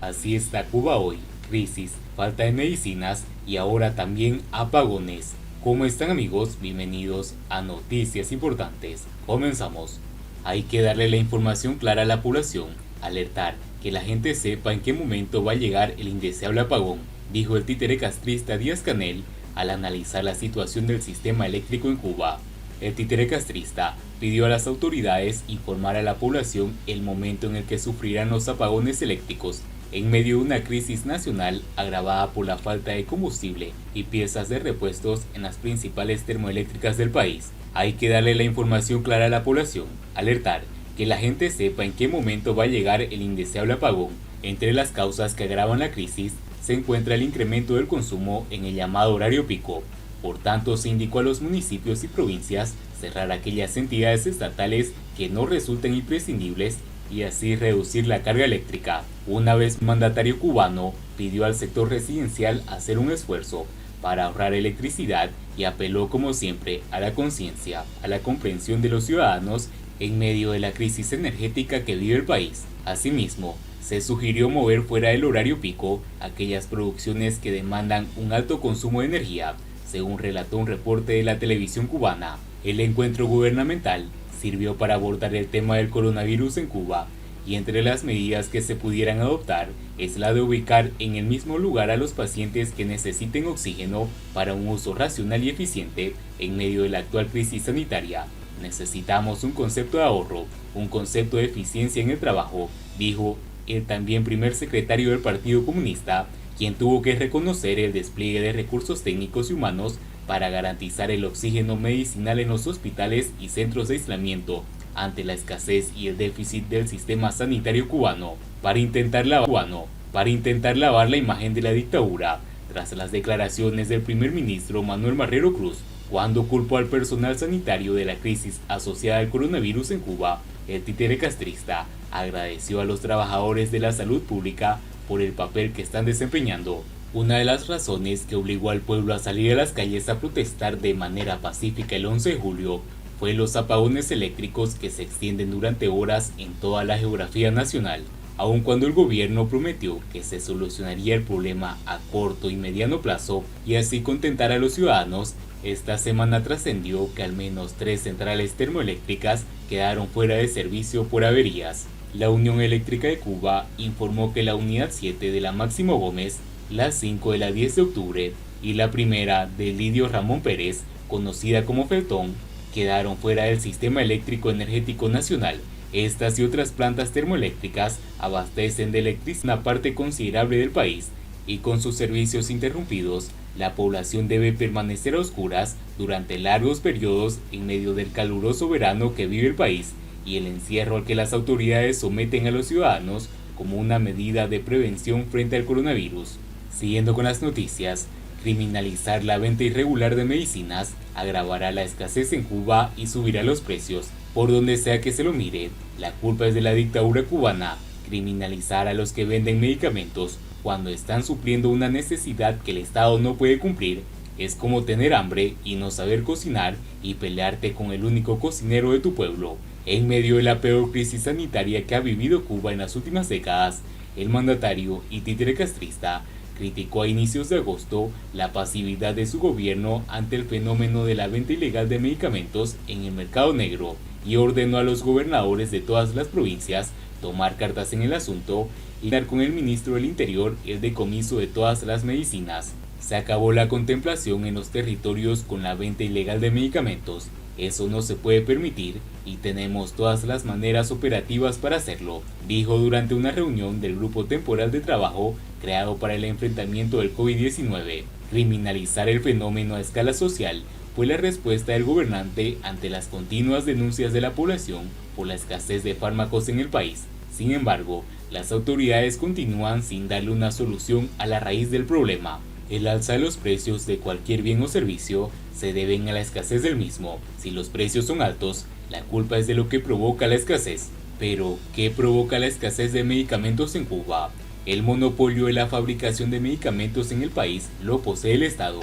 Así está Cuba hoy, crisis, falta de medicinas y ahora también apagones. ¿Cómo están amigos? Bienvenidos a Noticias Importantes. Comenzamos. Hay que darle la información clara a la población, alertar, que la gente sepa en qué momento va a llegar el indeseable apagón, dijo el títere castrista Díaz-Canel al analizar la situación del sistema eléctrico en Cuba. El títere castrista pidió a las autoridades informar a la población el momento en el que sufrirán los apagones eléctricos en medio de una crisis nacional agravada por la falta de combustible y piezas de repuestos en las principales termoeléctricas del país. Hay que darle la información clara a la población, alertar, que la gente sepa en qué momento va a llegar el indeseable apagón. Entre las causas que agravan la crisis se encuentra el incremento del consumo en el llamado horario pico. Por tanto, se indicó a los municipios y provincias cerrar aquellas entidades estatales que no resulten imprescindibles y así reducir la carga eléctrica. Una vez mandatario cubano pidió al sector residencial hacer un esfuerzo para ahorrar electricidad y apeló como siempre a la conciencia, a la comprensión de los ciudadanos en medio de la crisis energética que vive el país. Asimismo, se sugirió mover fuera del horario pico aquellas producciones que demandan un alto consumo de energía, según relató un reporte de la televisión cubana. El encuentro gubernamental sirvió para abordar el tema del coronavirus en Cuba, y entre las medidas que se pudieran adoptar es la de ubicar en el mismo lugar a los pacientes que necesiten oxígeno para un uso racional y eficiente en medio de la actual crisis sanitaria. Necesitamos un concepto de ahorro, un concepto de eficiencia en el trabajo, dijo el también primer secretario del Partido Comunista, quien tuvo que reconocer el despliegue de recursos técnicos y humanos para garantizar el oxígeno medicinal en los hospitales y centros de aislamiento ante la escasez y el déficit del sistema sanitario cubano, para intentar lavar la imagen de la dictadura, tras las declaraciones del primer ministro Manuel Marrero Cruz, cuando culpó al personal sanitario de la crisis asociada al coronavirus en Cuba. El títere castrista agradeció a los trabajadores de la salud pública por el papel que están desempeñando. Una de las razones que obligó al pueblo a salir a las calles a protestar de manera pacífica el 11 de julio fue los apagones eléctricos que se extienden durante horas en toda la geografía nacional. Aun cuando el gobierno prometió que se solucionaría el problema a corto y mediano plazo y así contentar a los ciudadanos, esta semana trascendió que al menos 3 centrales termoeléctricas quedaron fuera de servicio por averías. La Unión Eléctrica de Cuba informó que la unidad 7 de la Máximo Gómez, la 5 de la 10 de octubre y la primera de Lidio Ramón Pérez, conocida como Feltón, quedaron fuera del sistema eléctrico energético nacional. Estas y otras plantas termoeléctricas abastecen de electricidad una parte considerable del país, y con sus servicios interrumpidos, la población debe permanecer a oscuras durante largos periodos en medio del caluroso verano que vive el país y el encierro al que las autoridades someten a los ciudadanos como una medida de prevención frente al coronavirus. Siguiendo con las noticias, criminalizar la venta irregular de medicinas agravará la escasez en Cuba y subirá los precios. Por donde sea que se lo mire, la culpa es de la dictadura cubana. Criminalizar a los que venden medicamentos cuando están supliendo una necesidad que el Estado no puede cumplir es como tener hambre y no saber cocinar y pelearte con el único cocinero de tu pueblo. En medio de la peor crisis sanitaria que ha vivido Cuba en las últimas décadas, el mandatario y títere castrista criticó a inicios de agosto la pasividad de su gobierno ante el fenómeno de la venta ilegal de medicamentos en el mercado negro y ordenó a los gobernadores de todas las provincias tomar cartas en el asunto y dar con el ministro del Interior el decomiso de todas las medicinas. Se acabó la contemplación en los territorios con la venta ilegal de medicamentos. Eso no se puede permitir y tenemos todas las maneras operativas para hacerlo, dijo durante una reunión del Grupo Temporal de Trabajo creado para el enfrentamiento del COVID-19. Criminalizar el fenómeno a escala social fue la respuesta del gobernante ante las continuas denuncias de la población por la escasez de fármacos en el país. Sin embargo, las autoridades continúan sin darle una solución a la raíz del problema. El alza de los precios de cualquier bien o servicio se deben a la escasez del mismo. Si los precios son altos, la culpa es de lo que provoca la escasez. Pero, ¿qué provoca la escasez de medicamentos en Cuba? El monopolio de la fabricación de medicamentos en el país lo posee el Estado,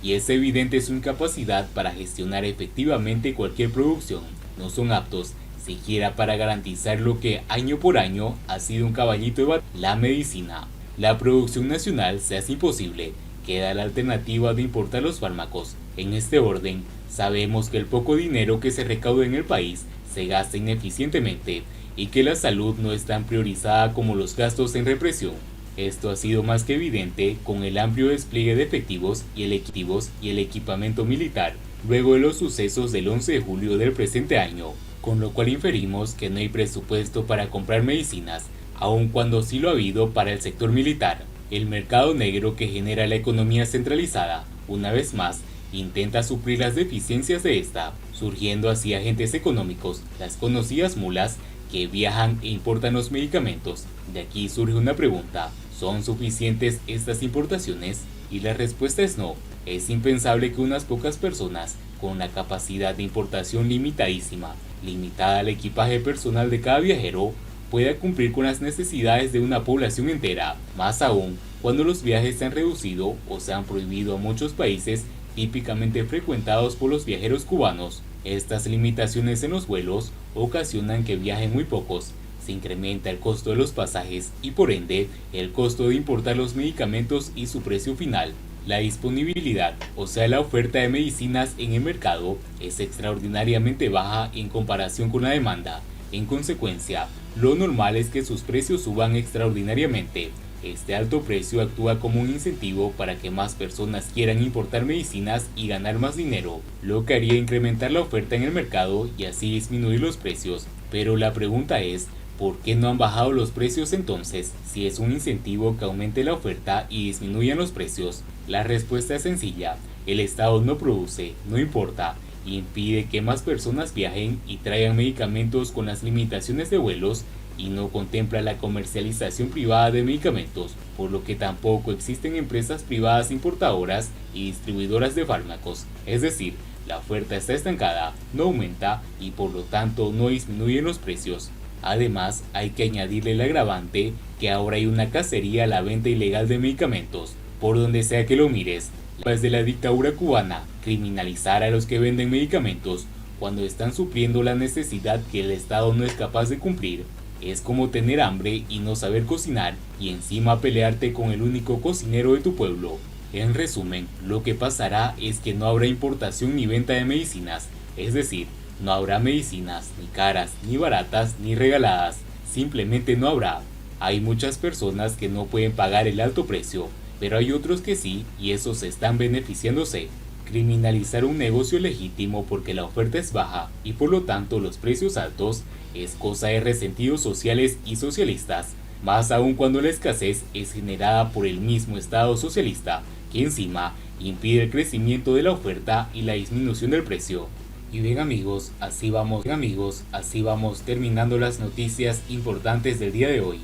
y es evidente su incapacidad para gestionar efectivamente cualquier producción. No son aptos, siquiera para garantizar lo que año por año ha sido un caballito de batalla: la medicina. La producción nacional se hace imposible, queda la alternativa de importar los fármacos. En este orden, sabemos que el poco dinero que se recauda en el país se gasta ineficientemente y que la salud no es tan priorizada como los gastos en represión. Esto ha sido más que evidente con el amplio despliegue de efectivos y el equipamiento militar luego de los sucesos del 11 de julio del presente año, con lo cual inferimos que no hay presupuesto para comprar medicinas, aun cuando sí lo ha habido para el sector militar. El mercado negro que genera la economía centralizada, una vez más, intenta suplir las deficiencias de esta, surgiendo así agentes económicos, las conocidas mulas, que viajan e importan los medicamentos. De aquí surge una pregunta: ¿son suficientes estas importaciones? Y la respuesta es no. Es impensable que unas pocas personas, con una capacidad de importación limitadísima, limitada al equipaje personal de cada viajero, pueda cumplir con las necesidades de una población entera, más aún cuando los viajes se han reducido o se han prohibido a muchos países típicamente frecuentados por los viajeros cubanos. Estas limitaciones en los vuelos ocasionan que viajen muy pocos, se incrementa el costo de los pasajes y por ende el costo de importar los medicamentos y su precio final. La disponibilidad, o sea la oferta de medicinas en el mercado, es extraordinariamente baja en comparación con la demanda. En consecuencia, lo normal es que sus precios suban extraordinariamente. Este alto precio actúa como un incentivo para que más personas quieran importar medicinas y ganar más dinero, lo que haría incrementar la oferta en el mercado y así disminuir los precios. Pero la pregunta es, ¿por qué no han bajado los precios entonces, si es un incentivo que aumente la oferta y disminuyan los precios? La respuesta es sencilla: el Estado no produce, no importa, y impide que más personas viajen y traigan medicamentos con las limitaciones de vuelos, y no contempla la comercialización privada de medicamentos, por lo que tampoco existen empresas privadas importadoras y distribuidoras de fármacos. Es decir, la oferta está estancada, no aumenta y por lo tanto no disminuyen los precios. Además, hay que añadirle el agravante que ahora hay una cacería a la venta ilegal de medicamentos, por donde sea que lo mires. Desde la dictadura cubana, criminalizar a los que venden medicamentos cuando están supliendo la necesidad que el Estado no es capaz de cumplir es como tener hambre y no saber cocinar y encima pelearte con el único cocinero de tu pueblo. En resumen, lo que pasará es que no habrá importación ni venta de medicinas, es decir, no habrá medicinas ni caras, ni baratas, ni regaladas, simplemente no habrá. Hay muchas personas que no pueden pagar el alto precio, pero hay otros que sí, y esos están beneficiándose. Criminalizar un negocio legítimo porque la oferta es baja y por lo tanto los precios altos es cosa de resentidos sociales y socialistas, más aún cuando la escasez es generada por el mismo Estado socialista, que encima impide el crecimiento de la oferta y la disminución del precio. Y bien amigos, así vamos terminando las noticias importantes del día de hoy.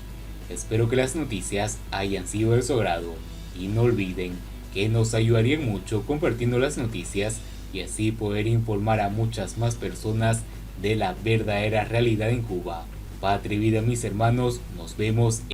Espero que las noticias hayan sido de su agrado y no olviden que nos ayudarían mucho compartiendo las noticias y así poder informar a muchas más personas de la verdadera realidad en Cuba. Patria y vida mis hermanos, nos vemos